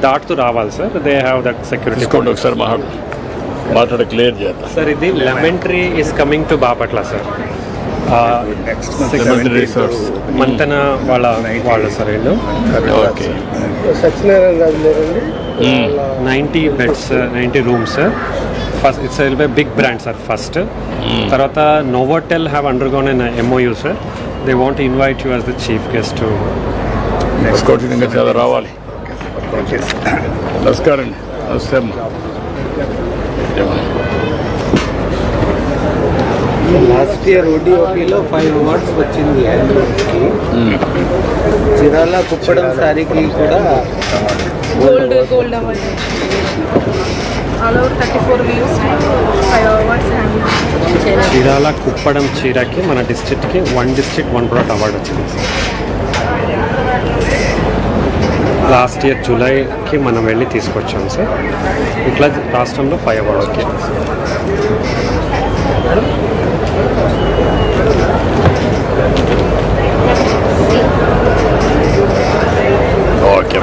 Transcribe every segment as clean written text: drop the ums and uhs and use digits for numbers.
దాటుతూ రావాలి sir. They have that security. ఒకసారి మాట్లాడ క్లియర్ చేద్దాం సార్. ఇది lemon tree is coming to Bapatla sir. Resorts Mantena వాళ్ళ సార్ వీళ్ళు. Okay. 90 beds, 90 rooms sir. First it's a big brand sir first. Tarvata Novotel have undergone an MOU sir. They want to invite you as the chief guest to next coating చాలా రావాలి. నమస్కారం. నమస్తే అమ్మా. Last year ODOPలో 5 awards వచ్చింది హ్యాండ్లూమ్స్కి. చీరాల కుప్పడం సారీకి కూడా gold award. All over 34 views 5 awards handloom. Chirala Kuppadam చీరకి మన డిస్ట్రిక్ట్కి 1 district 1 product అవార్డు వచ్చింది సార్. లాస్ట్ ఇయర్ జూలైకి మనం వెళ్ళి తీసుకొచ్చాం సార్. ఇట్లా రాష్ట్రంలో 5 awards వచ్చాయి. ఓకే.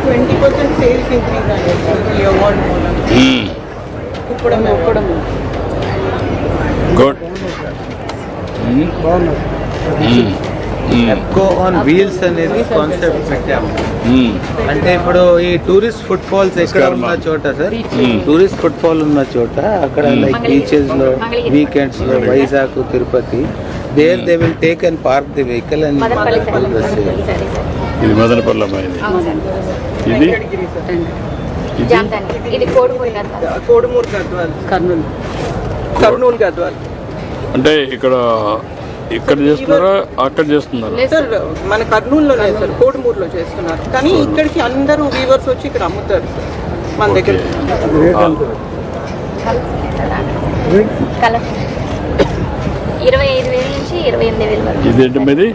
20% సేల్స్ ఇంక్రీజ్ అయ్యాయి ఈ అవార్డు కుప్పడం. గుడ్. ఎప్కో ఆన్ వీల్స్ అనేది కాన్సెప్ట్ పెట్టాము. అంటే ఇప్పుడు ఈ టూరిస్ట్ ఫుట్ ఫాల్స్ ఎక్కడ ఉన్న చోట సార్, టూరిస్ట్ ఫుట్ ఫాల్ ఉన్న చోట అక్కడ లైక్ బీచెస్ లో వీకెండ్స్ లో Vizag, Tirupati, there they will take and park the vehicle అండ్ ఇది మదనపల్లి అమ్మా. ఇది ఇది కోడుమూరు గద్వాల్, కర్నూలు గద్వాల్. అంటే ఇక్కడ చేస్తున్నారా అక్కడ చేస్తున్నారా? సార్ మన కర్నూలులోనే సార్, కోడుమూరులో చేస్తున్నారు. కానీ ఇక్కడికి అందరూ వీవర్స్ వచ్చి ఇక్కడ అమ్ముతారు సార్ మన దగ్గర. 25,000 నుంచి 28,000 వరకు. ఇదేంటి మీది?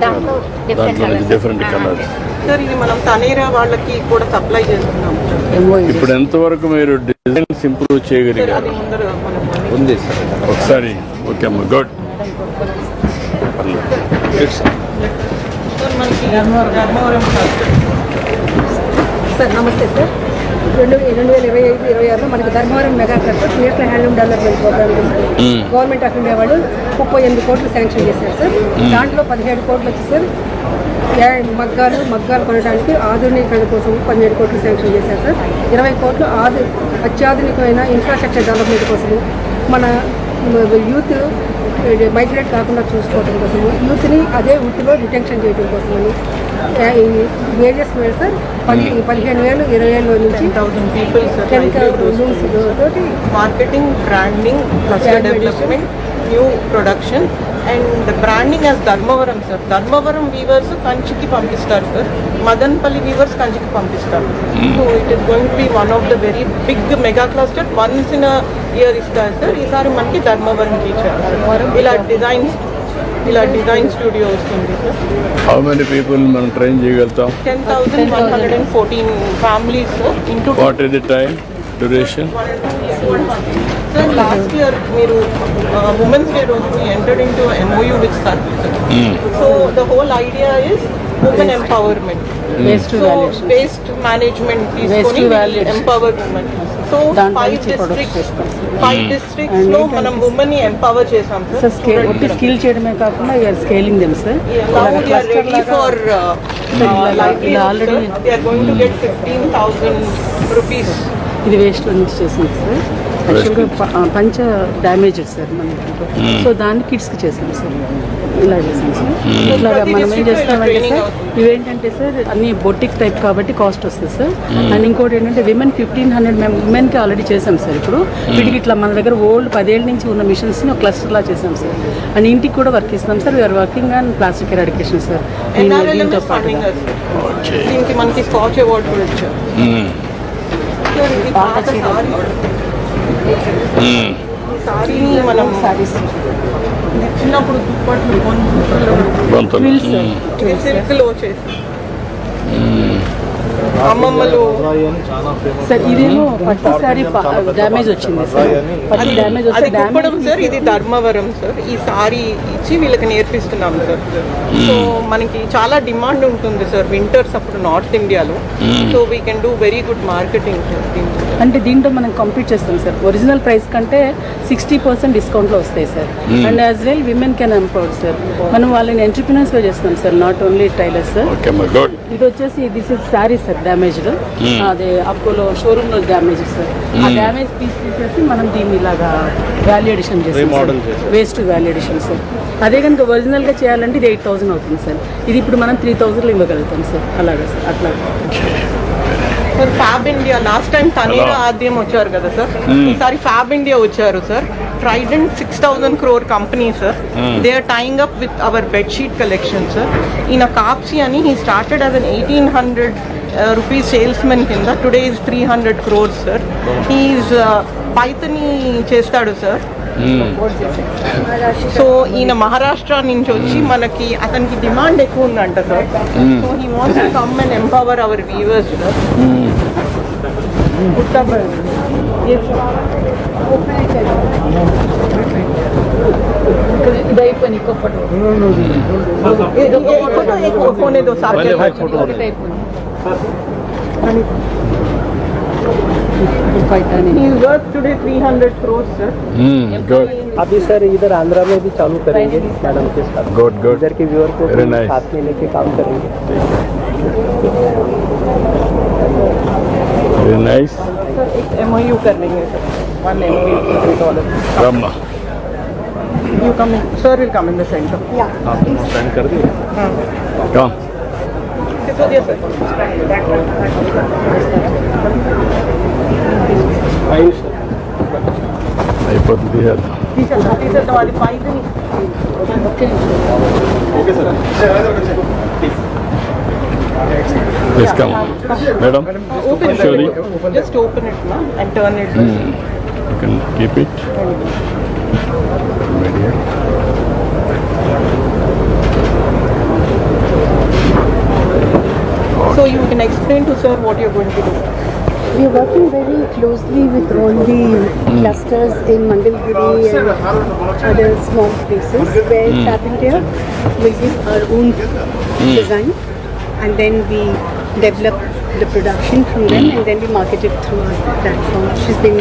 దాంట్లో డిఫరెంట్ కలర్స్. సార్ ఇది మనం తనేరా వాళ్ళకి కూడా సప్లై చేస్తున్నాం. ఇప్పుడు ఎంతవరకు మీరు డిజైన్స్ ఇంప్రూవ్ చేయగలిగారు? ఉంది సార్ ఒకసారి. ఓకే అమ్మా. గుడ్. సార్ మనకి ధర్మవరం సార్ నమస్తే సార్. 2025-26లో మనకి Dharmavaram mega cluster national handloom development program government of India వాళ్ళు 38 కోట్లు శాంక్షన్ చేశారు సార్. దాంట్లో 17 కోట్లు వచ్చి సార్ మగ్గాలు కొనడానికి ఆధునీకరణ కోసం 17 కోట్లు శాంక్షన్ చేశారు సార్. 20 కోట్లు అత్యాధునికమైన ఇన్ఫ్రాస్ట్రక్చర్ డెవలప్మెంట్ కోసము, మన యూత్ మైగ్రేట్ కాకుండా చూసుకోవడం కోసము, యూత్ని అదే వృత్తిలో డిటెన్షన్ చేయడం కోసమని వేరియస్ మీద సార్ 15,000, 20,000 నుంచి 10,000 people తోటి marketing, branding, cluster development, new production and branding as Dharmavaram sir. Dharmavaram weavers కంచికి పంపిస్తారు సార్, మదన్పల్లి వీవర్స్ కంచికి పంపిస్తారు. So it is going to be one of the very big mega cluster. Once in year ఇస్తారు sir. ఈసారి మనకి ధర్మవరంకి ఇచ్చారు. ఇలా డిజైన్ స్టూడియో వస్తుంది సార్. హౌ మెనీ పీపుల్ మనం ట్రైన్ చేయగలుగుతాం? 10,114 families into. What is the time duration? Sir last year మీరు ఉమెన్స్ డే రోజు entered into MOU with sir. So the whole idea is women empowerment. Waste management తీసుకొని empower women. So 5 districts లో మనం women ని empower చేసాం sir. Skill చేయడమే కాకుండా scaling them sir. Ready for already they are going to get 15,000 rupees. ఇది waste నుంచి చేసింది సార్. యాక్చువల్గా పంచ డ్యామేజెడ్ సార్ మన దాంట్లో. సో దాన్ని కిడ్స్కి చేసాం సార్. ఇలా చేసాం సార్. ఇట్లాగా మనం ఏం చేస్తామంటే సార్, ఇవేంటంటే సార్ అన్ని బొటిక్ టైప్ కాబట్టి కాస్ట్ వస్తుంది సార్. అండ్ ఇంకోటి ఏంటంటే విమెన్ 1,500 మేము ఉమెన్కి ఆల్రెడీ చేసాం సార్. ఇప్పుడు వీటికి ఇట్లా మన దగ్గర ఓల్డ్ 10 ఏళ్ళ నుంచి ఉన్న మిషన్స్ని ఒక క్లస్టర్లా చేసాం సార్. అండ్ ఇంటికి కూడా వర్క్ ఇస్తాం sir. We're working on plastic eradication sir. దీంతో పాటు దీనికి మనకి స్కాచ్ అవార్డు కూడా వచ్చారు. సారీని మనం చిన్నప్పుడు దుప్పట్లు సిల్క్లో చేసి అమ్మమ్మలు సార్ ఇదేమో పట్టు సారీ డ్యామేజ్ వచ్చింది సార్. పట్టు డ్యామేజ్ అది వస్తే కుప్పడం సార్, ఇది ధర్మవరం సార్. ఈ సారీ ఇచ్చి వీళ్ళకి నేర్పిస్తున్నాం సార్. సో మనకి చాలా డిమాండ్ ఉంటుంది సార్ వింటర్స్ అప్పుడు నార్త్ ఇండియాలో. So we can do very good marketing sir. అంటే దీంట్లో మనం కంప్లీట్ చేస్తాం సార్. ఒరిజినల్ ప్రైస్ కంటే 60% డిస్కౌంట్లో వస్తాయి sir. And as well women can empowered sir. మనం వాళ్ళని ఎంటర్ప్రినర్స్గా చేస్తాం sir, not only tailors sir. Okay అమ్మా, గుడ్. ఇది వచ్చేసి this is sari sir, damaged. అదే అపోలో షోరూంలో డ్యామేజ్ సార్. ఆ డ్యామేజ్ పీస్ తీసేసి మనం దీన్ని ఇలాగా వాల్యూ ఎడిషన్ చేస్తాం, వేస్ట్ వాల్యూ ఎడిషన్ సార్. అదే కనుక ఒరిజినల్గా చేయాలంటే ఇది 8,000 అవుతుంది సార్. ఇది ఇప్పుడు మనం 3,000లో ఇవ్వగలుగుతాం సార్. అలాగే సార్, అట్లా. Sir fab India last time Taneira Aadyam వచ్చారు కదా సార్, ఈసారి ఫ్యాబ్ ఇండియా వచ్చారు sir. Trident 6,000 crore company sir. They are tying up with our bedsheet collection sir. ఈయన కాప్సీ అని he started as an 1,800 rupees salesmen కింద. Today is 300 crores sir. He is Paithani చేస్తాడు sir. So ఈయన మహారాష్ట్ర నుంచి వచ్చి మనకి అతనికి డిమాండ్ ఎక్కువ ఉందంట sir. So he wants to come and empower our weavers sir. He worked today 300 crores sir. Good. अभी सर इधर आंध्रा में भी चालू करेंगे मैडम के साथ. Good good. इधर के व्यूअर को Very भी nice. साथ में लेके काम करेंगे. Very nice. Sir, एक MOU कर लेंगे sir. One MOU $3. Ramma. You come in. Sir will come in the center. Come. Sisodia sir. అయిపోతుంది కదా. Teacher, वाली पाई नहीं. Please come. Madam, Open it. Sorry. Just open it now and turn it. You can keep it. Media. So you can explain to sir what you're going to do. We are working very closely with all the clusters in Mangalgiri and other small places where Tap India will give our own design and then we develop the production from them and then we market it through our platform, which has been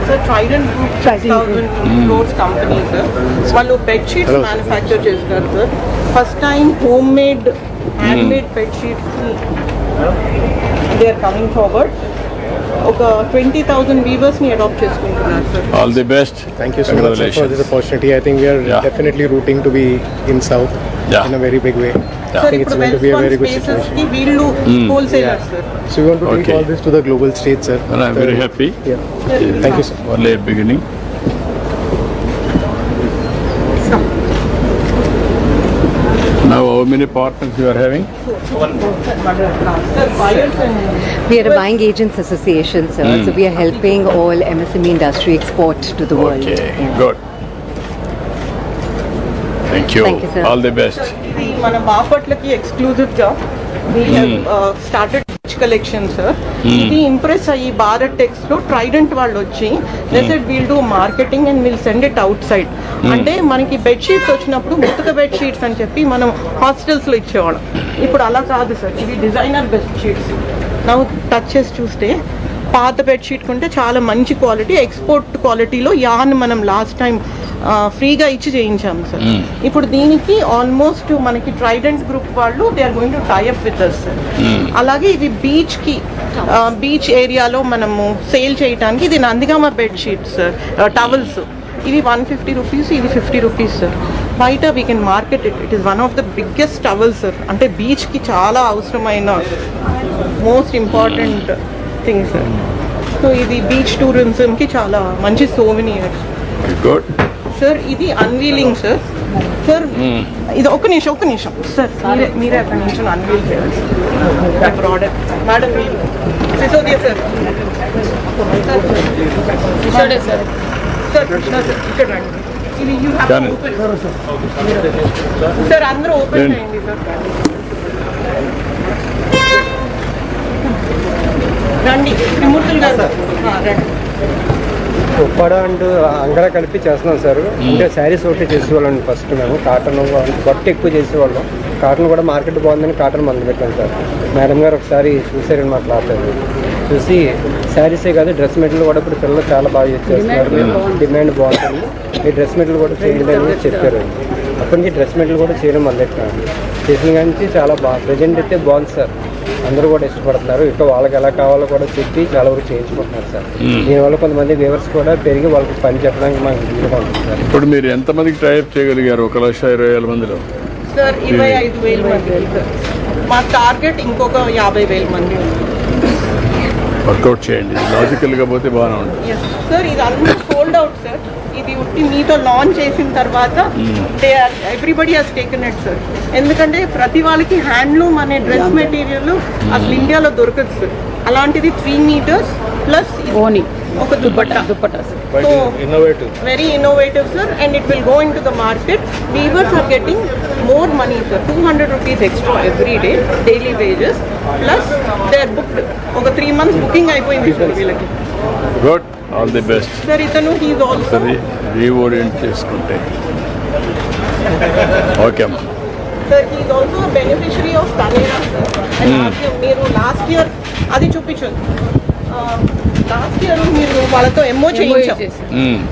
Sir, Trident Group 6,000 crores company sir. వాళ్ళు bed sheets manufacture చేస్తారు sir. First time home made hand made bed sheets they are coming forward. ఒక 20,000 weavers ని adopt చేసుకుంటున్నారు sir. All the best. Thank you so much sir, for this opportunity. I think we are Yeah. definitely rooting to be in South Yeah. in a very big way. Yeah. I sir think it's ఇప్పుడు going to be a very good spaces situation. కి వీళ్ళు wholesalers sir. So we want to take Okay. all this to the global stage, sir. And I'm very happy. Yeah. Thank you, sir. Only a beginning. Now, how many partners you are having? Sir buyers and we are a buying agents association, sir. So we are helping all MSME industry export to the world. Okay, Yeah. good. Thank you. Thank you, sir. All the best. ఇది మన బాపట్లకి exclusive గా we have started collection sir. ఇది impress అయ్యి Bharat tax లో Trident వాళ్ళు వచ్చి they said we'll do marketing and will send it out side. అంటే మనకి బెడ్ షీట్స్ వచ్చినప్పుడు ముతక బెడ్ షీట్స్ అని చెప్పి మనం హాస్టల్స్ లో ఇచ్చేవాళ్ళం. ఇప్పుడు అలా కాదు సార్, ఇవి డిజైనర్ బెడ్ షీట్స్. ನಾವು టచ్ చేసి చూస్తే పాత బెడ్ షీట్ కొంటే చాలా మంచి క్వాలిటీ, ఎక్స్పోర్ట్ క్వాలిటీలో యాన్ మనం లాస్ట్ టైం ఫ్రీగా ఇచ్చి చేయించాము సార్. ఇప్పుడు దీనికి ఆల్మోస్ట్ మనకి ట్రైడెంట్ గ్రూప్ వాళ్ళు they are going to tie up with us sir. అలాగే ఇవి బీచ్ ఏరియాలో మనము సేల్ చేయడానికి ఇది Nandigama bed sheets sir, towels. ఇవి 150 రూపీస్, ఇది 50 రూపీస్ సార్. బయట we can market it is one of the biggest towels sir. అంటే బీచ్కి చాలా అవసరమైన most important thing sir. So ఇది బీచ్ టూరిజంకి చాలా మంచి సోవెనియర్స్ Good. సార్. ఇది అన్వీలింగ్ సార్. సార్ ఇది ఒక్క నిమిషం సార్, మీరే అక్కడి నుంచి అన్వీల్ చేయాలి product. Madam Sisodia sir. Sir sir Krishna sir ఇక్కడ రండి. ఇది you have Done it. Open sir, అందరూ ఓపెన్ Done. చేయండి సార్. రండి త్రిమూర్తులు గారు రండి. ఉప్పాడ అండ్ అంగర కలిపి చేస్తున్నాం సార్. అంటే శారీస్ ఒకటి చేసేవాళ్ళం ఫస్ట్ మేము. కాటన్ బట్ట ఎక్కువ చేసేవాళ్ళం. కాటన్ కూడా మార్కెట్ బాగుందని కాటన్ మొదలు పెట్టాం సార్. మేడం గారు ఒకసారి చూసారండి మా క్లాత్ అది చూసి శారీసే కాదు డ్రెస్ మెటీరియల్ కూడా ఇప్పుడు పిల్లలు చాలా బాగా చేస్తున్నారు. డిమాండ్ బాగుంటుంది. ఈ డ్రెస్ మెటీరియల్ కూడా చేయండి అని చెప్పారు. అప్పటి నుంచి డ్రెస్ మెటీరియల్ కూడా చేయడం మొదలెట్టాను. చేసిన కానీ నుంచి చాలా బాగా ప్రజెంట్ అయితే బాగుంది సార్. అందరూ కూడా ఇష్టపడుతున్నారు. ఇంకా వాళ్ళకి ఎలా కావాలో కూడా చెప్పి చాలా వరకు చేయించుకుంటున్నారు సార్. దీనివల్ల కొంతమంది వ్యూవర్స్ కూడా పెరిగి వాళ్ళకి పని చెప్పడానికి మాకు ఈజీగా ఉంటుంది సార్. ఇప్పుడు మీరు ఎంతమందికి ట్రైప్ చేయగలిగారు 1,20,000 మందిలో? సార్ 25,000 మంది సార్. మా టార్గెట్ ఇంకొక 50,000 మంది వర్కౌట్ చేయండి. లాజికల్గా పోతే బాగానే ఉంటుంది. సార్. ఇది అందరూ సోల్డ్ అవుట్ సార్. ఇది ఉట్టి మీతో లాంచ్ చేసిన తర్వాత everybody has taken it sir. ఎందుకంటే ప్రతి వాళ్ళకి హ్యాండ్లూమ్ అనే డ్రెస్ మెటీరియల్ అసలు ఇండియాలో దొరకదు సార్. అలాంటిది 3 meters ప్లస్ ఓని ఒక dupatta. So very innovative sir, and it will go into the market. Weavers are getting more money sir, 200 rupees extra every day, daily wages, plus they are booked. Oka 3 months booking అయిపోయింది sir వీళ్ళకి. Good, all the best. Sir ఇతను he is also సరే, reorient చేసుకుంటే okay అమ్మా. sir he is also a beneficiary of Tanera sir. And మీరు last year అది చూపించండి. Last year మీరు వాళ్ళతో ఎంఓ చేయించారు.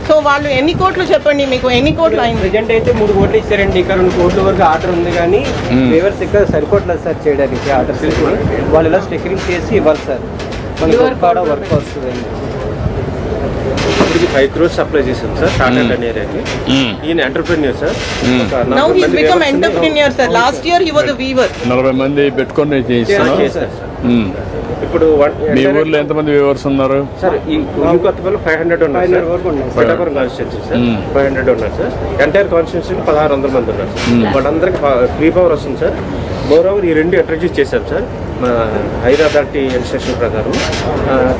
సో వాళ్ళు ఎన్ని కోట్లు చెప్పండి, మీకు ఎన్ని కోట్లు అయింది? ప్రజెంట్ అయితే 3 కోట్లు ఇచ్చారండి. ఇక్కడ 2 కోట్ల వరకు ఆర్డర్ ఉంది కానీ వ్యూవర్స్ ఇక్కడ సరిపోవట్లేదు సార్ చేయడానికి. ఆర్డర్స్ వాళ్ళు ఇలా స్టిక్కరింగ్ చేసి ఇవ్వాలి సార్. మనకి కూడా వర్క్ వస్తుందండి. ఇప్పటికి 5 crores సప్లై చేసాం సార్ టాటా టనేరాకి. ఈయన entrepreneur sir. Now he has become entrepreneur sir. Last year he was a weaver. 40 మంది పెట్టుకొని చేయిస్తున్నా. ఇప్పుడు మీ ఊర్లో ఎంతమంది వ్యూవర్స్ ఉన్నారు సార్? ఈ కొత్తపల్లి 500 ఉన్నారు సార్. పిఠాపురం కాన్స్టిట్యూన్సీ సార్ 500 ఉన్నారు సార్. ఎంటైర్ కాన్స్టిట్యూన్సీ 1,600 మంది ఉన్నారు సార్. వాళ్ళందరికీ ఫ్రీ పవర్ వస్తుంది సార్. మోరోవర్ ఈ 2 ఇంట్రడ్యూస్ చేశాం సార్ మా హైదరాబాద్ ఇన్స్ట్రక్షన్ ప్రకారం.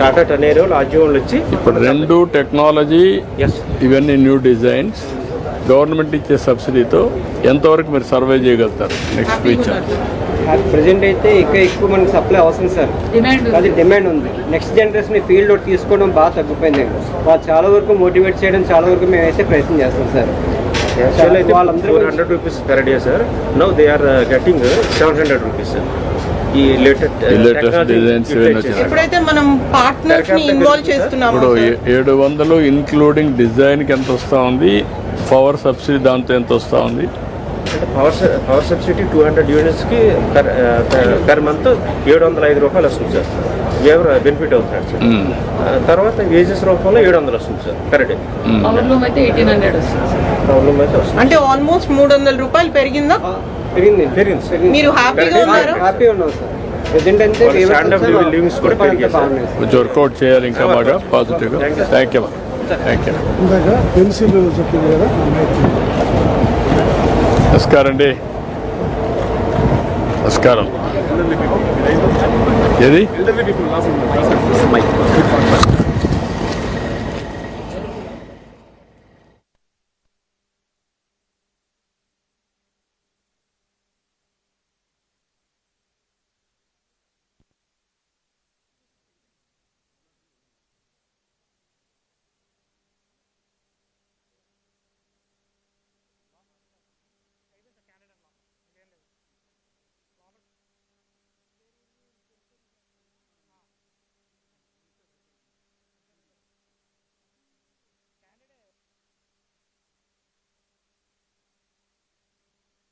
టాటా టనేరో లాజ్యోన్లు వచ్చి ఇప్పుడు 2 టెక్నాలజీ, ఇవన్నీ న్యూ డిజైన్స్, గవర్నమెంట్ ఇచ్చే సబ్సిడీతో ఎంతవరకు మీరు సర్వే చేయగలుగుతారు నెక్స్ట్ ఫ్యూచర్? ప్రజెంట్ అయితే ఎక్కువ మనకి సప్లై అవసరం సార్. అది డిమాండ్ ఉంది. నెక్స్ట్ జనరేషన్ ఈ ఫీల్డ్ తీసుకోవడం బాగా తగ్గిపోయింది. వాళ్ళు చాలా వరకు మోటివేట్ చేయడం చాలా వరకు మేమైతే ప్రయత్నం చేస్తాం సార్. వాళ్ళందరూ 400 rupees per day sir. Now they are getting 700 rupees sir. ఈ లేటెస్ట్ డిజైన్స్ ఎప్పుడైతే మనం పార్ట్నర్స్ ని ఇన్వాల్వ్ చేస్తున్నాము. ఇప్పుడు 700 ఇన్క్లూడింగ్ డిజైన్ కి ఎంత వస్తా ఉంది? పవర్ సబ్సిడీ దాంతో ఎంత వస్తా ఉంది? అంటే పవర్ సబ్సిడీ 200 units కి పర్ మంత్ 705 రూపాయలు వస్తుంది సార్. ఎవరు బెనిఫిట్ అవుతున్నారు సార్. తర్వాత వేజెస్ రూపంలో 700 వస్తుంది సార్ పర్ డే. పవర్లూమ్ అయితే 1800 వస్తుంది. ప్రాబ్లం అయితే వస్తుంది. అంటే ఆల్మోస్ట్ 300 రూపాయలు పెరిగిందా? పెరిగింది సార్. మీరు హ్యాపీగా ఉన్నారా? హ్యాపీ ఉన్నాం సార్. ప్రజెంట్ అంటే స్టాండ్ ఆఫ్ లివింగ్స్ కూడా పెరిగాయి సార్. కొంచెం వర్కౌట్ చేయాలి ఇంకా బాగా పాజిటివ్గా. Thank you. పెన్సిల్ చెప్పింది కదా. నమస్కారం అండి. నమస్కారం. ఏది